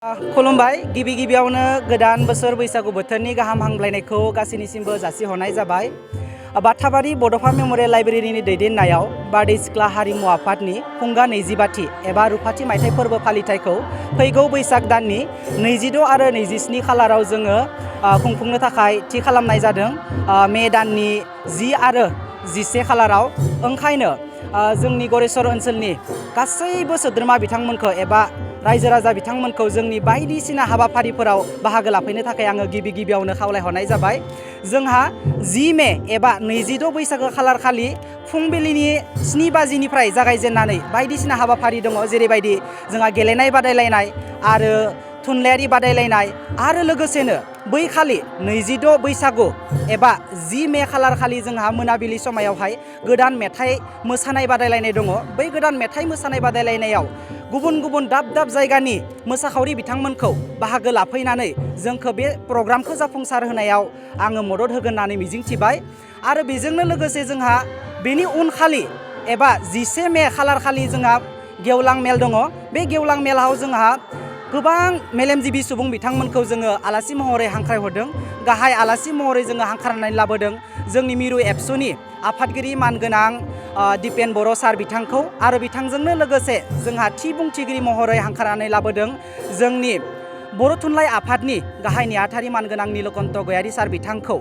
खुलुमबाय गिबि गिबियावनो गोदान बोसोर बैसागु बोथोरनि गाहाम हामलायनायखौ गासैनिसिमबो जासिहरनाय जाबाय। बाथाबारि बड'फा मेम'रियेल लाइब्रेरिनि दैदेननायाव बारदै सिख्ला हारिमु आफादनि खुंगा 25थि एबा रुफाथि मायथाइ फोरबो फालिथायखौ फैगौ बैसाग दाननि 26 आरो 27 खालाराव जोङो खुंफुंनो थाखाय थि खालामनाय जादों। मे दाननि 10 आरो 11 खालाराव ओंखायनो जोंनि गरेस्वर ओनसोलनि गासैबो सोद्रोमा बिथांमोनखौ एबा रायजो राजा बिथांमोनखौ जोंनि बायदिसिना हाबाफारिफोराव बाहागो लाफैनो थाखाय आङो गिबियावनो खावलायहरनाय जाबाय। जोंहा 10 मे एबा 26 बैसागो खालार खालि फुंबिलिनि 7 बाजिनिफ्राय जागायजेननानै बायदिसिना हाबाफारि दङ, जेरैबायदि जोंहा गेलेनाय बादायलायनाय आरो थुनलाइयारि बादायलायनाय आरो लोगोसेनो बै खालि 26 बैसागु एबा 10 मे खालार खालि जोंहा मोनाबिलि समायावहाय गोदान मेथाइ मोसानाय बादायलायनाय दङ। बै गोदान मेथाइ मोसानाय बादायलायनायाव गुबुन गुबुन दाब दाब जायगानि मोसाखावरि बिथांमोनखौ बाहागो लाफैनानै जोंखौ बे प्रग्रामखौ जाफुंसार होनायाव आङो मदद होगोन होननानै मिजिंथिबाय। आरो बेजोंनो लोगोसे जोंहा बेनि उनखालि एबा 11 मे खालार खालि जोंहा गेवलां मेल दङ। बे गेवलां मेलाव जोंहा गोबां मेलेमजिबि सुबुं बिथांमोनखौ जोङो आलासि महरै हांख्रायहरदों। गाहाय आलासि महरै जोङो हांख्रायनानै लाबोदों जोंनि मिरु एबसुनि आफादगिरि मानगोनां दिपेन बर' सार बिथांखौ, आरो बिथांजोंनो लोगोसे जोंहा थि बुंथिगिरि महरै हांख्रायनानै लाबोदों जोंनि बर' थुनलाइ आफादनि गाहाय नेहाथारि मानगोनां नीलकन्ठ गयारी सार बिथांखौ।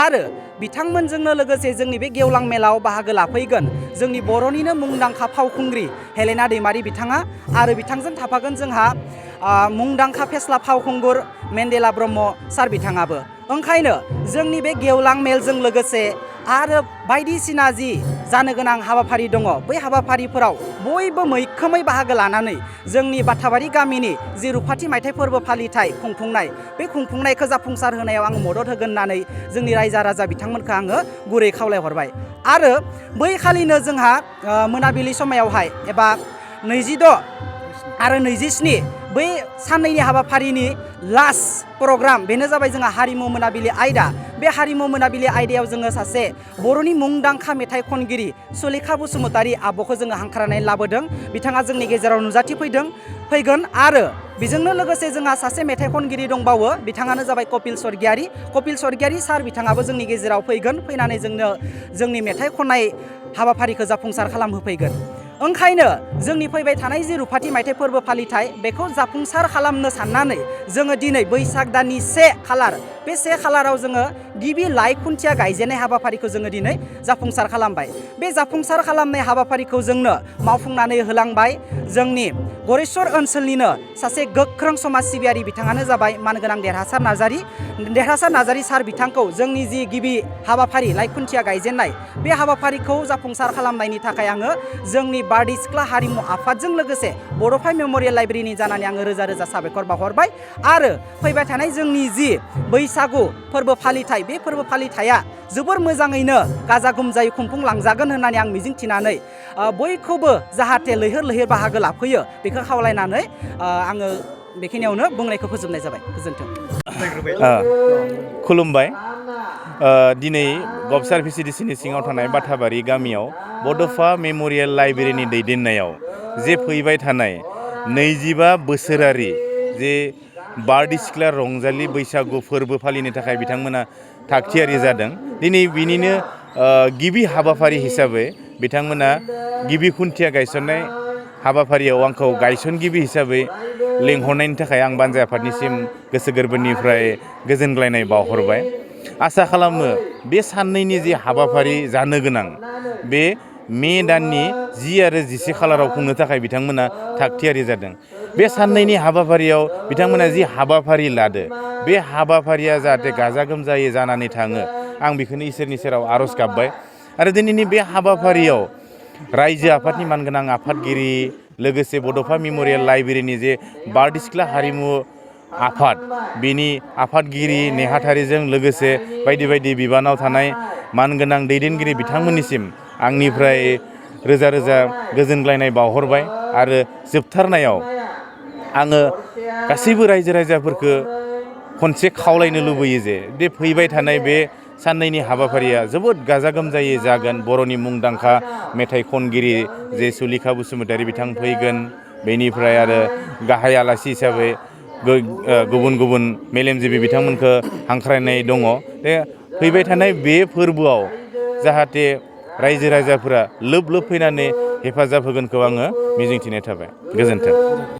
आरो बिथांमोनजोंनो लोगोसे जोंनि बे गेवलां मेलाव बाहागो लाफैगोन जोंनि बर'निनो मुंदांखा फावखुंग्रि हेलेना दैमारि बिथाङा, आरो बिथांजों थाफागोन जोंहा मुंदांखा फेस्ला फावखुंगुर मेन्देला ब्रह्म सार बिथाङाबो। ओंखायनो जोंनि बे गेवलां मेलजों लोगोसे आरो बायदिसिना जि जानो गोनां हाबाफारि दङ, बै हाबाफारिफोराव बयबो मैखोमै बाहागो लानानै जोंनि बाथाबारि गामिनि जि रुफाथि मायथाइ फोरबो फालिथाय खुंफुंनाय, बे खुंफुंनायखौ जाफुंसार होनायाव आङो मदद होगोन होननानै जोंनि रायजो राजा बिथांमोनखौ आङो गुरै खावलायहरबाय। आरो बै खालिनो जोंहा मोनाबिलि समायावहाय एबा 26 आरो 27 बै साननैनि हाबाफारिनि लास्ट प्रग्राम बेनो जाबाय जोंहा हारिमु मोनाबिलि आयदा। बे हारिमु मोनाबिलि आयदायाव जोङो सासे बर'नि मुंदांखा मेथाइ खनगिरि सुलेखा बसुमतारी आब'खौ जोङो हांख्रायनानै लाबोदों। बिथाङा जोंनि गेजेराव नुजाथिफैगोन। आरो बेजोंनो लोगोसे जोंहा सासे मेथाइ खनगिरि दंबावो, बिथाङानो जाबाय कपिल स्वर्गियारी सार बिथाङाबो जोंनि गेजेराव फैनानै जोंनो जोंनि मेथाइ खननाय हाबाफारिखौ जाफुंसार खालामहोफैगोन। ओंखायनो जोंनि फैबाय थानाय जि रुफाथि मायथाइ फोरबो फालिथाय बेखौ जाफुंसार खालामनो साननानै जोङो दिनै बैसाग दाननि 1 खालार, बे 1 खालाराव जोङो गिबि लाइ खुन्थिया गायजेननाय हाबाफारिखौ जोङो दिनै जाफुंसार खालामबाय। बे जाफुंसार खालामनाय हाबाफारिखौ जोंनो मावफुंनानै होलांबाय जोंनि गरेस्वर ओनसोलनिनो सासे गोख्रों समाज सिबियारि, बिथाङानो जाबाय मानगोनां देरहासार नार्जारी सार बिथांखौ जोंनि जि गिबि हाबाफारि लाइ खुन्थिया गायजेननाय, बे हाबाफारिखौ जाफुंसार खालामनायनि थाखाय आङो जोंनि बारदै सिख्ला हारिमु आफादजों लोगोसे बड'फा मेम'रियेल लाइब्रेरिनि जानानै आङो रोजा रोजा साबायखर बावहरबाय। आरो फैबाय थानाय जोंनि जि बैसागु फोरबो फालिथाय, बे फोरबो फालिथाया जोबोर मोजाङैनो गाजा गोमजायै खुंफुंलांजागोन होननानै आं मिजिंथिनानै बयखौबो जाहाथे लैहोर लैहोर बाहागो लाफैयो बेखौ खावलायनानै आङो बेखिनियावनो बुंनायखौ फोजोबनाय जाबाय। गोजोन्थों। खुलुमबाय। दिनै गभसार भिसिडिसिनि सिङाव थानाय बाथाबारि गामियाव बड'फा मेम'रियेल लाइब्रेरिनि दैदेननायाव जे फैबाय थानाय 25 बोसोरारि जे बारदै सिख्ला रंजालि बैसागु फोरबो फालिनो थाखाय बिथांमोना थागथियारि जादों। दिनै बिनिनो गिबि हाबाफारि हिसाबै बिथांमोना गिबि खुन्थिया गायसननाय हाबाफारियाव आंखौ गायसनगिरि हिसाबै लेंहरनायनि थाखाय आं बानजाय आफादनिसिम गोसो गोरबोनिफ्राय गोजोनग्लायनाय बावहरबाय। आसा खालामो बे साननैनि जि हाबाफारि जानो गोनां, बे मे दाननि 10 आरो 11 खालाराव खुंनो थाखाय बिथांमोना थागथियारि जादों। बे साननैनि हाबाफारियाव बिथांमोना जि हाबाफारि लादो, बे हाबाफारिया जाहाथे गाजा गोमजायै जानानै थाङो, आं बेखौनो इसोरनि सेराव आर'ज गाबबाय। आरो दिनैनि बे हाबाफारियाव रायजो आफादनि मानगोनां आफादगिरि, लोगोसे बड'फा मेम'रियेल लाइब्रेरिनि जे बारदै सिख्ला हारिमु आफाद, बेनि आफादगिरि नेहाथारिजों लोगोसे बायदि बायदि बिबानाव थानाय मानगोनां दैदेनगिरि बिथांमोननिसिम आंनिफ्राय रोजा रोजा गोजोनग्लायनाय बावहरबाय। आरो जोबथारनायाव आङो गासैबो रायजो राजाफोरखौ खनसे खावलायनो लुबैयो जे बे फैबाय थानाय बे साननैनि हाबाफारिया जोबोद गाजा गोमजायै जागोन। बर'नि मुंदांखा मेथाइ खनगिरि जे सुलेखा बसुमतारी बिथां फैगोन, बेनिफ्राय आरो गाहाय आलासि हिसाबै गुबुन गुबुन मेलेमजिबि बिथांमोनखौ हांख्रायनाय दङ। बे फैबाय थानाय बे फोरबोआव जाहाथे रायजो राजाफोरा लोब लोब फैनानै हेफाजाब होगोनखौ आङो मिजिंथिनाय थाबाय। गोजोन्थों।